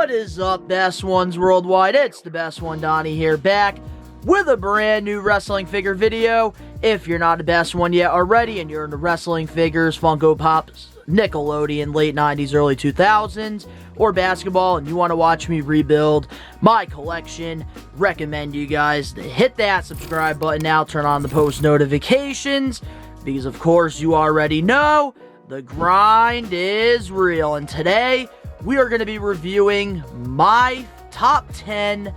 What is up, best ones worldwide? It's the best one, Donnie here, back with a brand new wrestling figure video. If you're not a best one yet already and you're into wrestling figures, Funko Pops, Nickelodeon, late 90s, early 2000s, or basketball, and you want to watch me rebuild my collection, recommend you guys to hit that subscribe button now, turn on the post notifications, because of course you already know the grind is real. And today we are going to be reviewing my top 10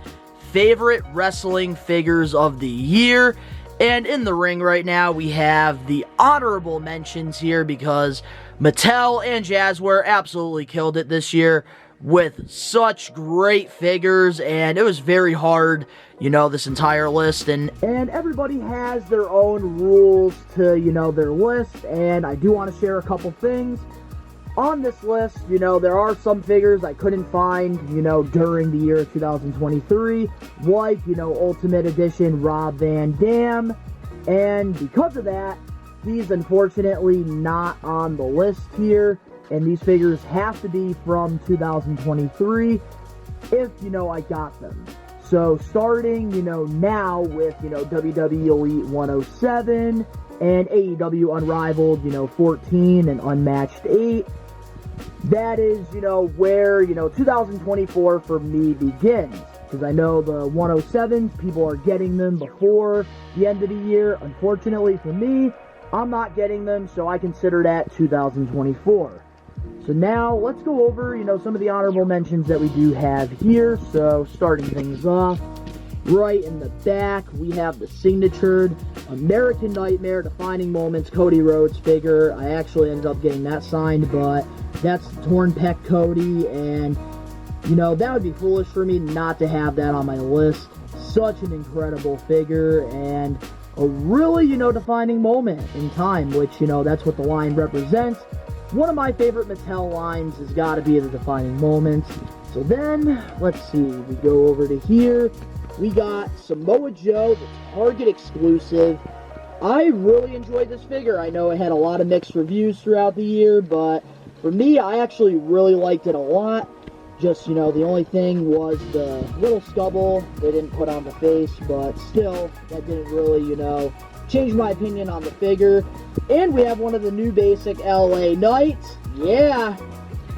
favorite wrestling figures of the year. And in the ring right now, we have the honorable mentions here because Mattel and Jazzware absolutely killed it this year with such great figures, and it was very hard, this entire list, and everybody has their own rules to, their list, and I do want to share a couple things. On this list, there are some figures I couldn't find, during the year of 2023, like, Ultimate Edition Rob Van Dam, and because of that, he's unfortunately not on the list here, and these figures have to be from 2023 if, I got them. So starting, now with, WWE Elite 107 and AEW Unrivaled, 14 and Unmatched 8. That is, where, 2024 for me begins. Because I know the 107s, people are getting them before the end of the year. Unfortunately for me, I'm not getting them, so I consider that 2024. So now, let's go over, some of the honorable mentions that we do have here. So, starting things off, right in the back, we have the signatured American Nightmare Defining Moments Cody Rhodes figure. I actually ended up getting that signed, but that's Torn Pec Cody, and, that would be foolish for me not to have that on my list. Such an incredible figure, and a really, defining moment in time, which, that's what the line represents. One of my favorite Mattel lines has got to be the defining moments. So then, let's see, we go over to here. We got Samoa Joe, the Target exclusive. I really enjoyed this figure. I know it had a lot of mixed reviews throughout the year, but for me, I actually really liked it a lot. Just, the only thing was the little stubble they didn't put on the face, but still, that didn't really, change my opinion on the figure. And we have one of the new basic LA Knights. Yeah.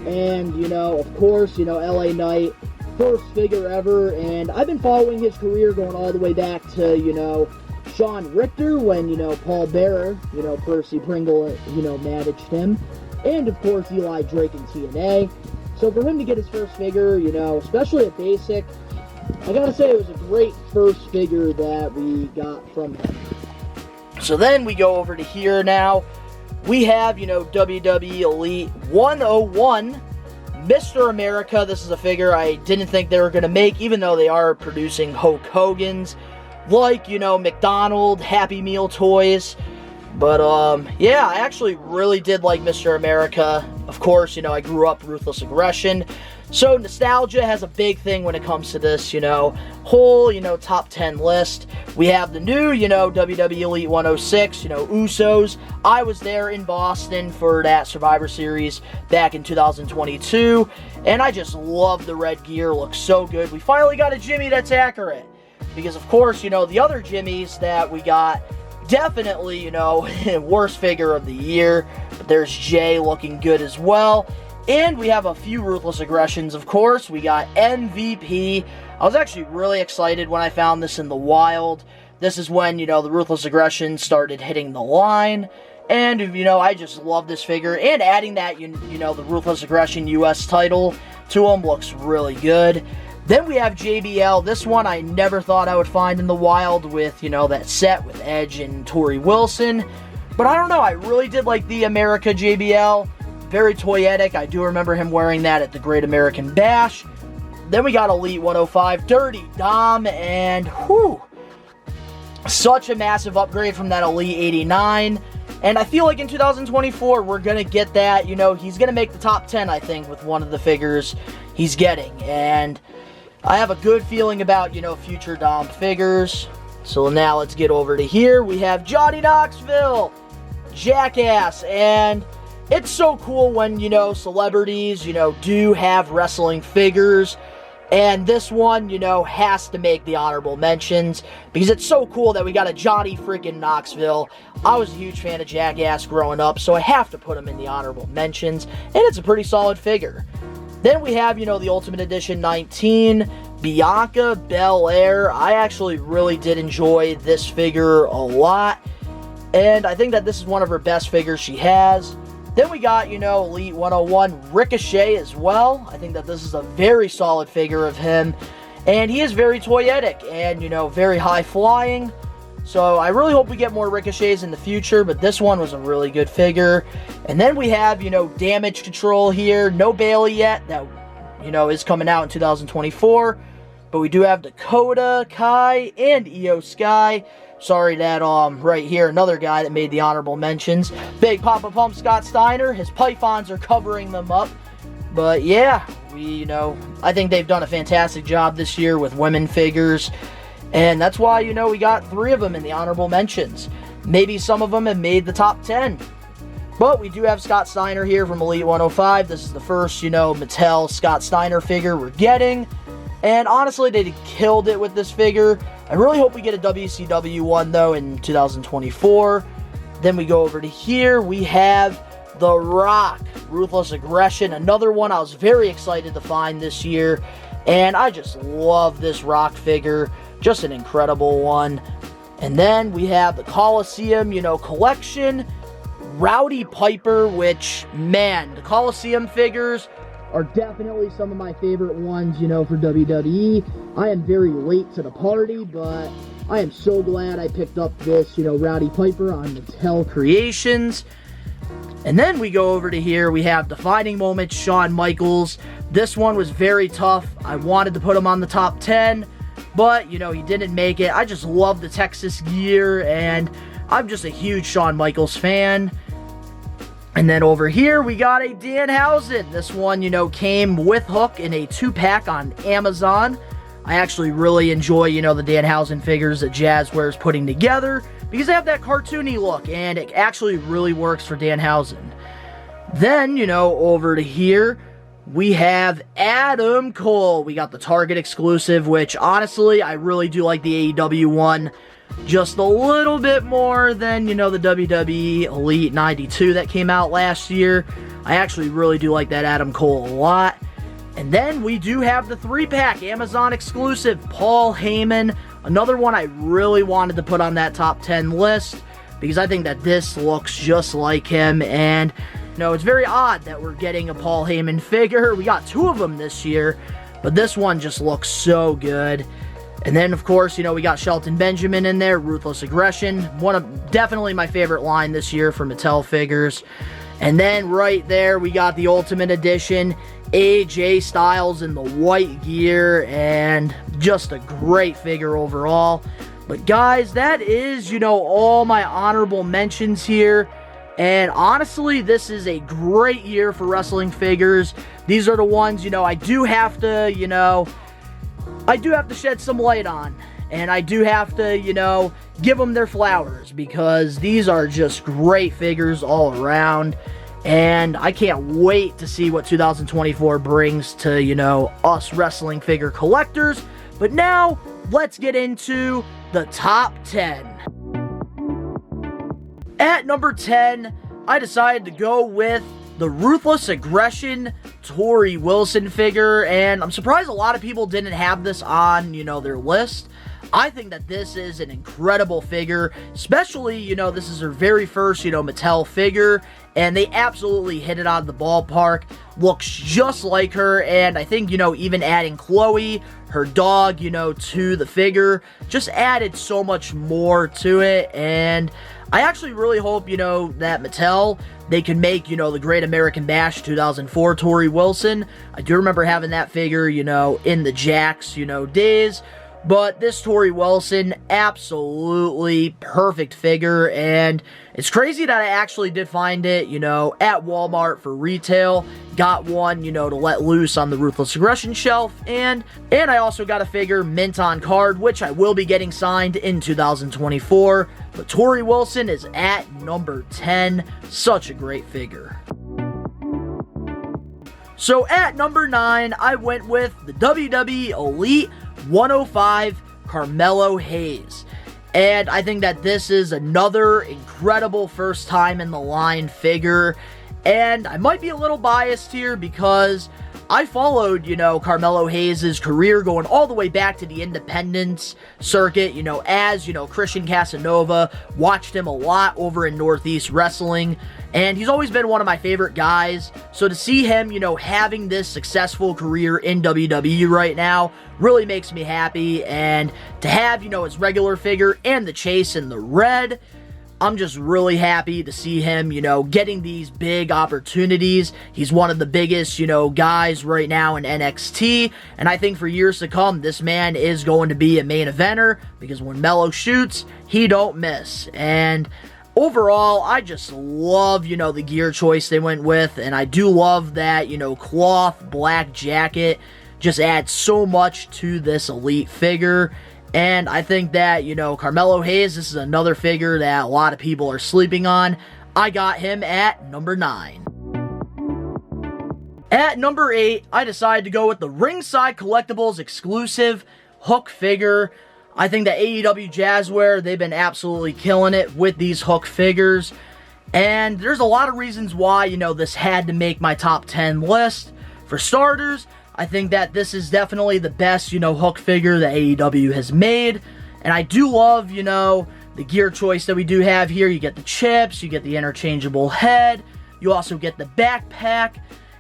And, of course, LA Knight, first figure ever. And I've been following his career going all the way back to, Sean Richter when, Paul Bearer, Percy Pringle, managed him. And, of course, Eli Drake in TNA. So for him to get his first figure, especially at basic, I gotta say it was a great first figure that we got from him. So then we go over to here now. We have, WWE Elite 101, Mr. America. This is a figure I didn't think they were going to make, even though they are producing Hulk Hogan's, like, McDonald's, Happy Meal toys. But, yeah, I actually really did like Mr. America. Of course, I grew up Ruthless Aggression. So nostalgia has a big thing when it comes to this, whole, top 10 list. We have the new, WWE Elite 106, Usos. I was there in Boston for that Survivor Series back in 2022. And I just love the red gear. Looks so good. We finally got a Jimmy that's accurate. Because, of course, the other Jimmys that we got, definitely, worst figure of the year. But there's Jay looking good as well. And we have a few Ruthless Aggressions, of course. We got MVP. I was actually really excited when I found this in the wild. This is when, the Ruthless Aggression started hitting the line. And, I just love this figure. And adding that, the Ruthless Aggression US title to him looks really good. Then we have JBL. This one I never thought I would find in the wild with, that set with Edge and Tory Wilson. But I don't know, I really did like the America JBL. Very toyetic. I do remember him wearing that at the Great American Bash. Then we got Elite 105, Dirty Dom, and whew, such a massive upgrade from that Elite 89. And I feel like in 2024, we're going to get that, he's going to make the top 10, I think, with one of the figures he's getting. And I have a good feeling about, future Dom figures. So now let's get over to here. We have Johnny Knoxville, Jackass, and it's so cool when, you know, celebrities, you know, do have wrestling figures. And this one, you know, has to make the honorable mentions because it's so cool that we got a Johnny freaking Knoxville. I was a huge fan of Jackass growing up, so I have to put him in the honorable mentions. And it's a pretty solid figure. Then we have, you know, the Ultimate Edition 19, Bianca Belair. I actually really did enjoy this figure a lot. And I think that this is one of her best figures she has. Then we got, you know, Elite 101 Ricochet as well. I think that this is a very solid figure of him. And he is very toyetic and, you know, very high flying. So I really hope we get more Ricochets in the future, but this one was a really good figure. And then we have, you know, Damage Control here. No Bailey yet. That, you know, is coming out in 2024. But we do have Dakota, Kai, and Io Sky. Sorry that, right here, another guy that made the honorable mentions. Big Papa Pump Scott Steiner. His pythons are covering them up. But yeah, you know, I think they've done a fantastic job this year with women figures. And that's why, you know, we got 3 of them in the honorable mentions. Maybe some of them have made the top 10. But we do have Scott Steiner here from Elite 105. This is the first, you know, Mattel Scott Steiner figure we're getting. And honestly, they killed it with this figure. I really hope we get a WCW one, though, in 2024. Then we go over to here. We have The Rock, Ruthless Aggression. Another one I was very excited to find this year. And I just love this Rock figure. Just an incredible one. And then we have the Coliseum, you know, collection. Rowdy Piper, which, man, the Coliseum figures are definitely some of my favorite ones, you know, for WWE. I am very late to the party, but I am so glad I picked up this, you know, Rowdy Piper on Mattel Creations. And then we go over to here. We have Defining Moments, Shawn Michaels. This one was very tough. I wanted to put him on the top 10, but, you know, he didn't make it. I just love the Texas gear, and I'm just a huge Shawn Michaels fan. And then over here, we got a Danhausen. This one, you know, came with Hook in a 2-pack on Amazon. I actually really enjoy, you know, the Danhausen figures that Jazzware's putting together because they have that cartoony look, and it actually really works for Danhausen. Then, you know, over to here, we have Adam Cole. We got the Target exclusive, which, honestly, I really do like the AEW one just a little bit more than, you know, the WWE Elite 92 that came out last year. I actually really do like that Adam Cole a lot. And then we do have the 3-pack Amazon exclusive Paul Heyman. Another one I really wanted to put on that top 10 list because I think that this looks just like him. And, you know, it's very odd that we're getting a Paul Heyman figure. We got 2 of them this year, but this one just looks so good. And then, of course, you know, we got Shelton Benjamin in there, Ruthless Aggression. One of definitely my favorite line this year for Mattel figures. And then right there, we got the Ultimate Edition, AJ Styles in the white gear, and just a great figure overall. But guys, that is, you know, all my honorable mentions here. And honestly, this is a great year for wrestling figures. These are the ones, you know, I do have to, you know, shed some light on, and I do have to, you know, give them their flowers because these are just great figures all around, and I can't wait to see what 2024 brings to, you know, us wrestling figure collectors. But now, let's get into the top 10. At number 10, I decided to go with the Ruthless Aggression Tory Wilson figure, and I'm surprised a lot of people didn't have this on, you know, their list. I think that this is an incredible figure, especially, you know, this is her very first, you know, Mattel figure, and they absolutely hit it out of the ballpark. Looks just like her, and I think, you know, even adding Chloe, her dog, you know, to the figure, just added so much more to it, and I actually really hope, you know, that Mattel, they can make, you know, the Great American Bash 2004 Tory Wilson. I do remember having that figure, you know, in the Jax, you know, days. But this Tory Wilson, absolutely perfect figure, and it's crazy that I actually did find it, you know, at Walmart for retail. Got one, you know, to let loose on the Ruthless Aggression shelf, and I also got a figure mint on card, which I will be getting signed in 2024. But Tory Wilson is at number 10. Such a great figure. So at number 9, I went with the WWE Elite 105 Carmelo Hayes. And I think that this is another incredible first time in the line figure. And I might be a little biased here because I followed, Carmelo Hayes' career going all the way back to the independence circuit, as, Christian Casanova. Watched him a lot over in Northeast Wrestling, and he's always been one of my favorite guys. So to see him, having this successful career in WWE right now really makes me happy. And to have, his regular figure and the chase in the red, I'm just really happy to see him, getting these big opportunities. He's one of the biggest, guys right now in NXT. And I think for years to come, this man is going to be a main eventer because when Melo shoots, he don't miss. And overall, I just love, the gear choice they went with. And I do love that, cloth black jacket just adds so much to this Elite figure. And I think that, Carmelo Hayes, this is another figure that a lot of people are sleeping on. I got him at number 9. At number 8, I decided to go with the Ringside Collectibles exclusive Hook figure. I think that AEW Jazzware, they've been absolutely killing it with these Hook figures. And there's a lot of reasons why, this had to make my top 10 list. For starters, I think that this is definitely the best, Hook figure that AEW has made. And I do love, the gear choice that we do have here. You get the chips, you get the interchangeable head, you also get the backpack,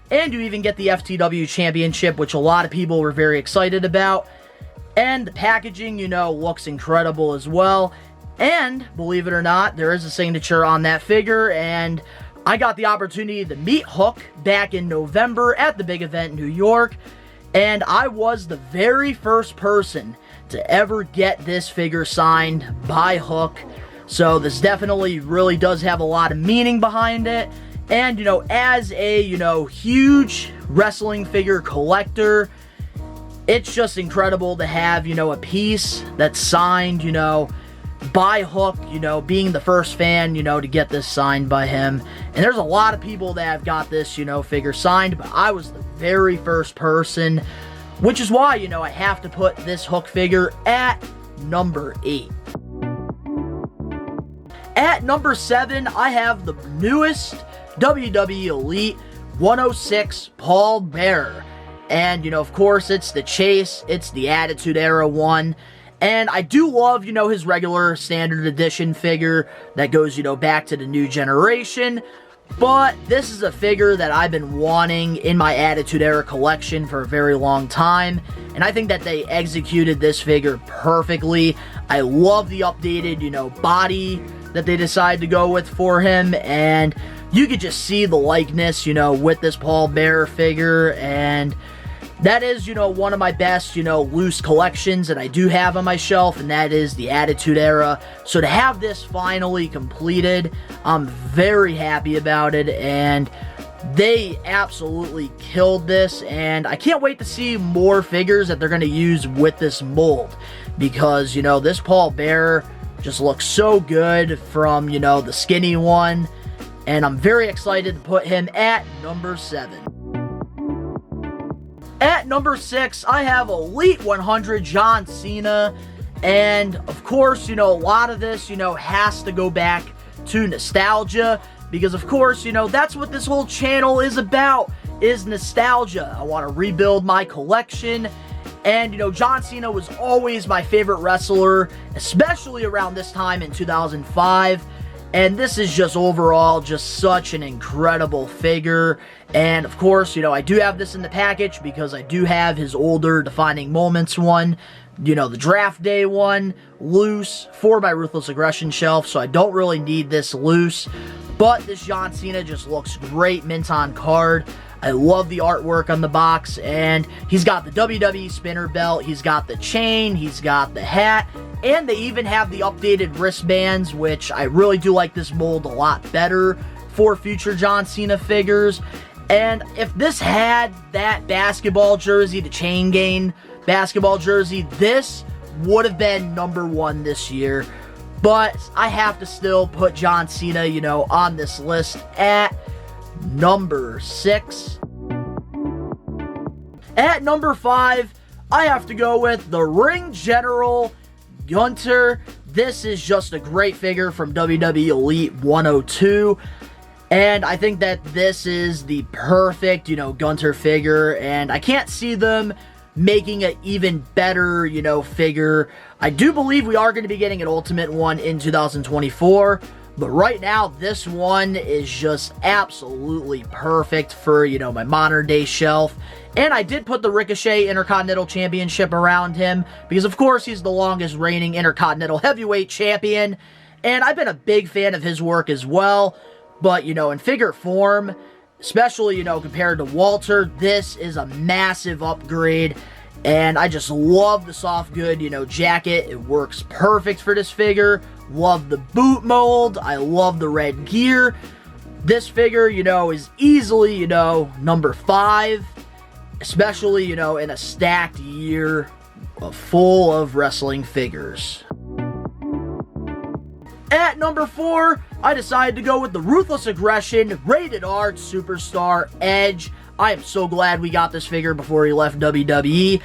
and you even get the FTW Championship, which a lot of people were very excited about. And the packaging, looks incredible as well. And, believe it or not, there is a signature on that figure, and I got the opportunity to meet Hook back in November at the big event in New York, and I was the very first person to ever get this figure signed by Hook. So this definitely really does have a lot of meaning behind it. And, as a, huge wrestling figure collector, it's just incredible to have, a piece that's signed, by Hook, being the first fan, to get this signed by him. And there's a lot of people that have got this, figure signed, but I was the very first person, which is why, I have to put this Hook figure at number 8. At number 7, I have the newest WWE Elite 106 Paul Bearer. And, of course, it's the Chase, it's the Attitude Era one. And I do love, his regular standard edition figure that goes, back to the new generation. But this is a figure that I've been wanting in my Attitude Era collection for a very long time. And I think that they executed this figure perfectly. I love the updated, body that they decided to go with for him. And you could just see the likeness, with this Paul Bearer figure. And that is, one of my best, loose collections that I do have on my shelf, and that is the Attitude Era. So to have this finally completed, I'm very happy about it, and they absolutely killed this, and I can't wait to see more figures that they're going to use with this mold, because, this Paul Bearer just looks so good from, the skinny one, and I'm very excited to put him at number 7. At number 6, I have Elite 100 John Cena, and of course, a lot of this, has to go back to nostalgia, because of course, that's what this whole channel is about, is nostalgia. I want to rebuild my collection, and, John Cena was always my favorite wrestler, especially around this time in 2005, and this is just overall just such an incredible figure. And of course, I do have this in the package because I do have his older Defining Moments one, the Draft Day one, loose for my Ruthless Aggression shelf, so I don't really need this loose. But this John Cena just looks great mint on card. I love the artwork on the box, and he's got the WWE spinner belt, he's got the chain, he's got the hat, and they even have the updated wristbands, which I really do like this mold a lot better for future John Cena figures. And if this had that basketball jersey, the chain gang basketball jersey, this would have been number 1 this year. But I have to still put John Cena, on this list at number 6. At number 5, I have to go with the Ring General Gunter. This is just a great figure from WWE Elite 102. And I think that this is the perfect, Gunter figure. And I can't see them making an even better, figure. I do believe we are going to be getting an Ultimate one in 2024. But right now, this one is just absolutely perfect for, my modern day shelf. And I did put the Ricochet Intercontinental Championship around him because, of course, he's the longest reigning Intercontinental Heavyweight Champion. And I've been a big fan of his work as well. But, in figure form, especially, compared to Walter, this is a massive upgrade. And I just love the soft good, jacket. It works perfect for this figure. Love the boot mold. I love the red gear. This figure, is easily, number 5. Especially, in a stacked year full of wrestling figures. At number 4, I decided to go with the Ruthless Aggression Rated R Superstar Edge. I am so glad we got this figure before he left WWE.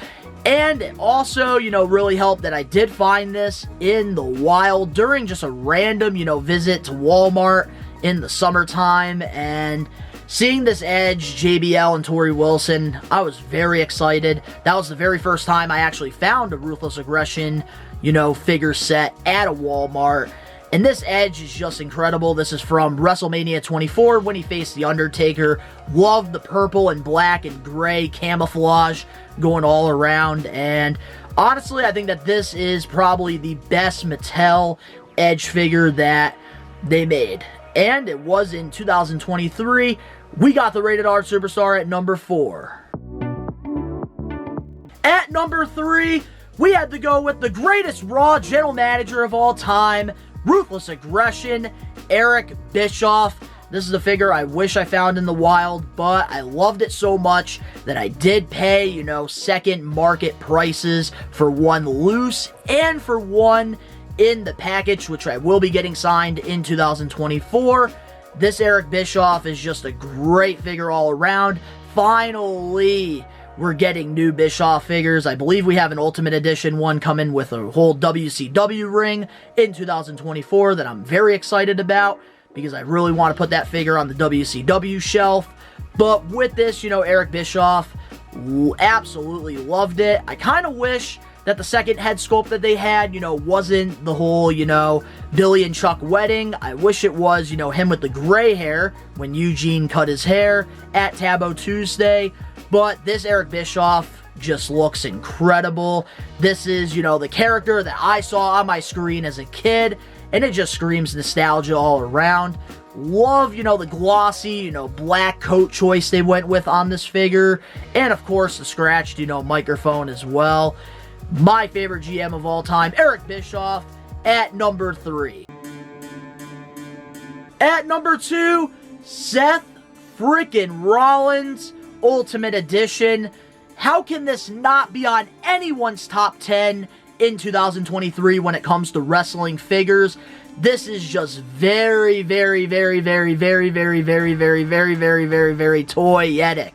And it also, really helped that I did find this in the wild during just a random, visit to Walmart in the summertime. And seeing this Edge, JBL, and Tory Wilson, I was very excited. That was the very first time I actually found a Ruthless Aggression, figure set at a Walmart. And this Edge is just incredible. This is from WrestleMania 24 when he faced The Undertaker. Love the purple and black and gray camouflage going all around. And honestly, I think that this is probably the best Mattel Edge figure that they made. And it was in 2023. We got the Rated R Superstar at number 4. At number 3, we had to go with the greatest Raw General Manager of all time, Ruthless Aggression, Eric Bischoff. This is a figure I wish I found in the wild, but I loved it so much that I did pay, second market prices for one loose and for one in the package, which I will be getting signed in 2024. This Eric Bischoff is just a great figure all around. Finally, we're getting new Bischoff figures. I believe we have an Ultimate Edition one coming with a whole WCW ring in 2024 that I'm very excited about because I really want to put that figure on the WCW shelf. But with this, Eric Bischoff, absolutely loved it. I kind of wish that the second head sculpt that they had, wasn't the whole, Billy and Chuck wedding. I wish it was, him with the gray hair when Eugene cut his hair at Taboo Tuesday. But this Eric Bischoff just looks incredible. This is, the character that I saw on my screen as a kid, and it just screams nostalgia all around. Love, the glossy, black coat choice they went with on this figure. And, of course, the scratched, microphone as well. My favorite GM of all time, Eric Bischoff, at number 3. At number 2, Seth freaking Rollins, Ultimate Edition. How can this not be on anyone's top 10 in 2023 when it comes to wrestling figures? This is just very, very, very, very, very, very, very, very, very, very, very, very toyetic.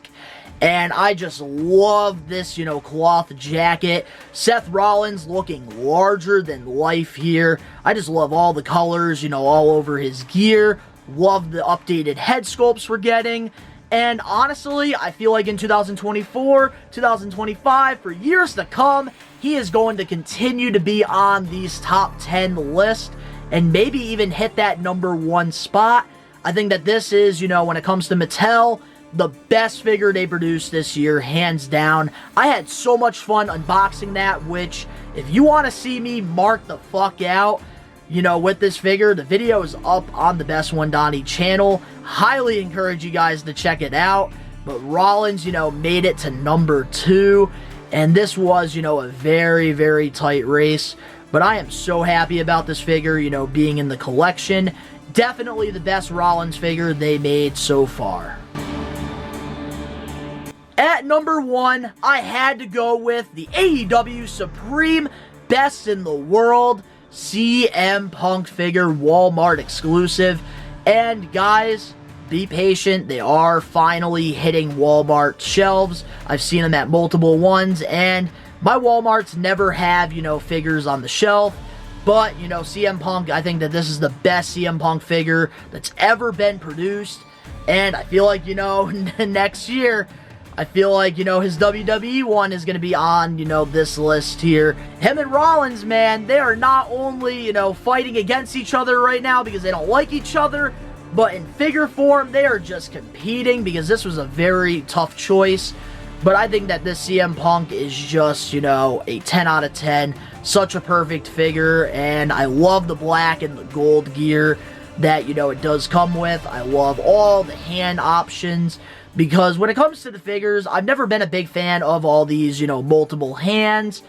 And I just love this, cloth jacket. Seth Rollins looking larger than life here. I just love all the colors, all over his gear. Love the updated head sculpts we're getting. And honestly, I feel like in 2024, 2025, for years to come, he is going to continue to be on these top 10 lists and maybe even hit that number 1 spot. I think that this is, when it comes to Mattel, the best figure they produced this year, hands down. I had so much fun unboxing that, which, if you want to see me mark the fuck out, with this figure, the video is up on the Best One Donnie channel. Highly encourage you guys to check it out. But Rollins, made it to number 2. And this was, a very, very tight race. But I am so happy about this figure, being in the collection. Definitely the best Rollins figure they made so far. At number 1, I had to go with the AEW Supreme Best in the World CM Punk figure, Walmart exclusive. And guys, be patient. They are finally hitting Walmart shelves. I've seen them at multiple ones, and my Walmarts never have, figures on the shelf. But, CM Punk, I think that this is the best CM Punk figure that's ever been produced. And I feel like, next year, I feel like, his WWE one is going to be on, this list here. Him and Rollins, man, they are not only, fighting against each other right now because they don't like each other, but in figure form, they are just competing because this was a very tough choice. But I think that this CM Punk is just, a 10 out of 10. Such a perfect figure, and I love the black and the gold gear that, it does come with. I love all the hand options. Because when it comes to the figures, I've never been a big fan of all these, multiple hands.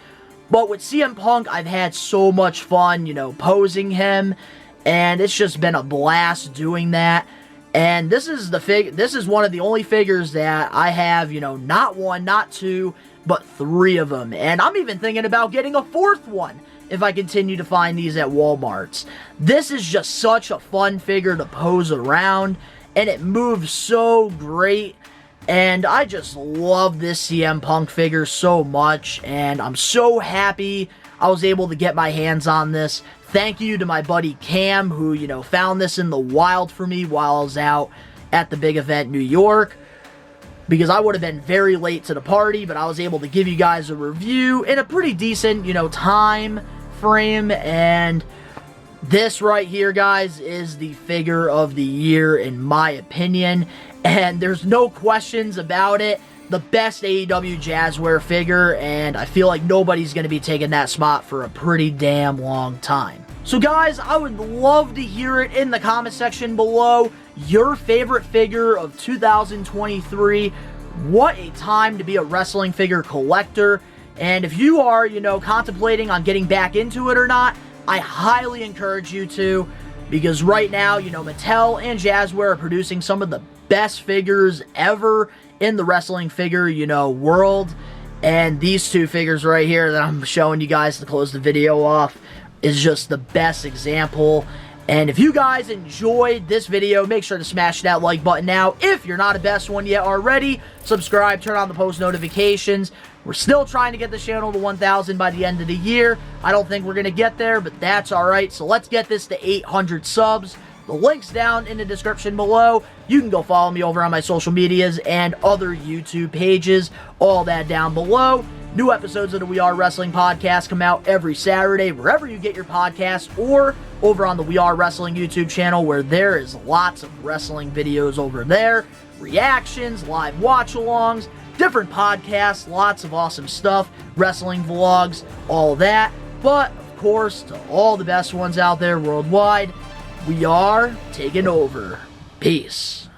But with CM Punk, I've had so much fun, posing him. And it's just been a blast doing that. And this is one of the only figures that I have, not one, not two, but 3 of them. And I'm even thinking about getting a 4th one if I continue to find these at Walmarts. This is just such a fun figure to pose around. And it moves so great. And I just love this CM Punk figure so much. And I'm so happy I was able to get my hands on this. Thank you to my buddy Cam, who, found this in the wild for me while I was out at the big event New York. Because I would have been very late to the party, but I was able to give you guys a review in a pretty decent, time frame. And this right here, guys, is the figure of the year, in my opinion. And there's no questions about it. The best AEW Jazzware figure, and I feel like nobody's going to be taking that spot for a pretty damn long time. So, guys, I would love to hear it in the comment section below. Your favorite figure of 2023. What a time to be a wrestling figure collector. And if you are, contemplating on getting back into it or not, I highly encourage you to, because right now, Mattel and Jazzware are producing some of the best figures ever in the wrestling figure, world. And these 2 figures right here that I'm showing you guys to close the video off is just the best example. And if you guys enjoyed this video, make sure to smash that like button now. If you're not a best one yet already, subscribe, turn on the post notifications. We're still trying to get the channel to 1,000 by the end of the year. I don't think we're going to get there, but that's alright. So let's get this to 800 subs. The link's down in the description below. You can go follow me over on my social medias and other YouTube pages. All that down below. New episodes of the We Are Wrestling podcast come out every Saturday, wherever you get your podcasts, or over on the We Are Wrestling YouTube channel, where there is lots of wrestling videos over there. Reactions, live watch-alongs, different podcasts, lots of awesome stuff, wrestling vlogs, all that. But, of course, to all the best ones out there worldwide, we are taking over. Peace.